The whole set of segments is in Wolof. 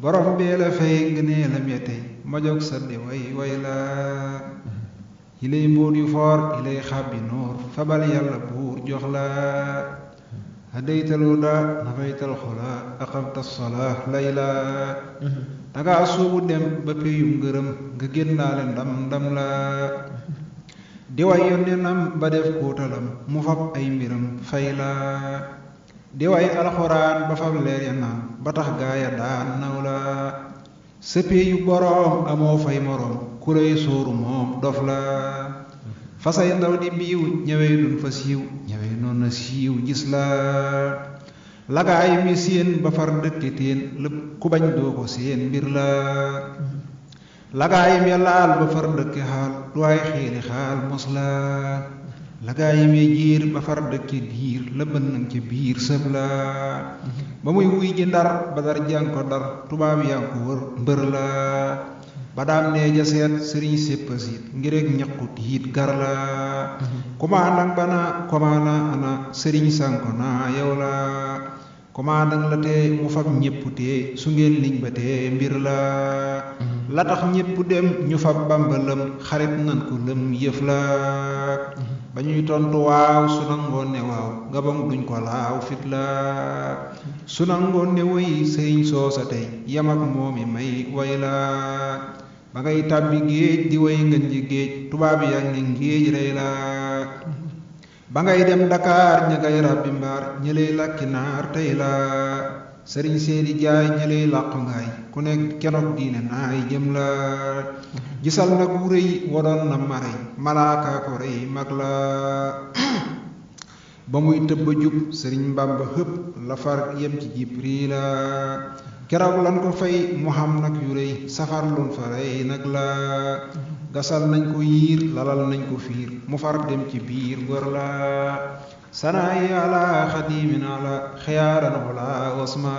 borom bee la fay ngëneelam ya tey ma jóg sa di way la yi lay mbóot yu foor yi lay xàbbi noor fabal yàlla buur jox la hadaytal huda nafaytal xula aqamta salaa layla dangaa suubu dem ba péyum ngërëm nga génnaale ndam la di way yónnenam ba def kóotalam mu fab ay mbiram fay la di way alxuraan ba fab leer ya naan ba tax gaaya daan naw la sa péyu boroom amoo fay moroom ku lay sóoru moom dof la fasay ndaw di biiw ñëwey dun fa siiw ñëwey noon na siiw gis la lagaay mi séen ba far dëkke teen lépp ku bañ doo ko seen mbir la lagaayim ya laal ba far dëkke xaal du ay xiili xaal mos la lagaayim ya jiir ba far dëkke diir la bënnang ci biir sëb la ba muy wuy ji ndar ba dar jàng ko dar tubaab yaa ko wër mbër la ba daam nee ja seet sëriñ séppasiit ngir ak ñaqu tiit gar la commandant bana commandant ana sëriñ sanko naa yow la commandant la tee mu fab ñépp tee su ngeen liñ ba tee mbir la tax ñépp dem ñu fab bambalam xarit nan ko lëm yëf la ba ñuy tontu waaw su nangoon ne waaw gabam duñ ko laaw fit la su nangoon ne woy sëriñ soosa tey yam ak moomi may way la ba ngay tàbbi géej di way ngën ji géej tubaab yaa ngi géej rey la ba ngay dem Dakar ña ngay ràbbi mbaar ñi lay làkki naar tey la sëriñ seedi jaay ñi lay làqu ngaay ku nekk kenoog diine naay jëm la gisal nag wu rëy wadoon na marey malaakaa ko rëy mag la ba muy tëbba jub sëriñ Bamba hëpp la far yem ci Jibriila keroog lan ko fay mu xam nag yu rëy safar lun fa rey nag la gasal nañ ko yiir lalal nañ ko fiir mu far dem ci biir gor la sanaayi ala xadimin ala xiyaaran wala wasma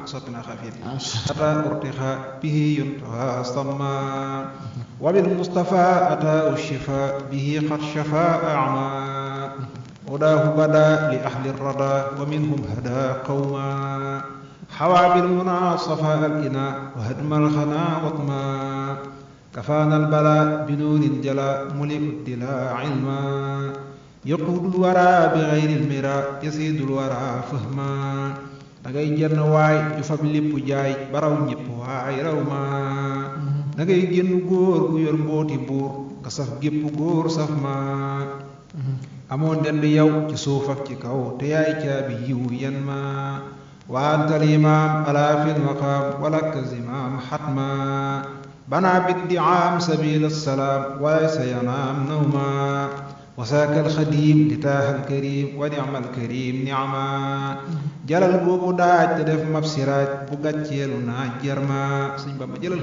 soppina xafit ata urtixa bihi yuntaha samma wa bil mustafa ata ushifa bihi qad shafa ama udaahu bada li ahli rada wa minhum hada qawma حوى بالمنى صفاء الإناء وهدم الخنا وطما كفانا البلاء بنور الجلاء ملئ الدلاء علما يقود الورى بغير المراء يسيد الورى فهما dangay jenn waay ju fab lépp jaay baraw ñépp waay raw ma dangay génn góor gu yor mbooti buur nga saf gépp góor saf ma amoon dend yow ci suuf ak ci kaw te yaay caabi yiw yen ma وأنت الإمام ألا في المقام ولك زمام حتما بنى بالدعام سبيل السلام وليس ينام نوما وساك الخديم لتاه الكريم ونعم الكريم نعما جلال بوبو داج تدف مبسراج بوغاتيلو ناج جرما سيñ Bamba jëlal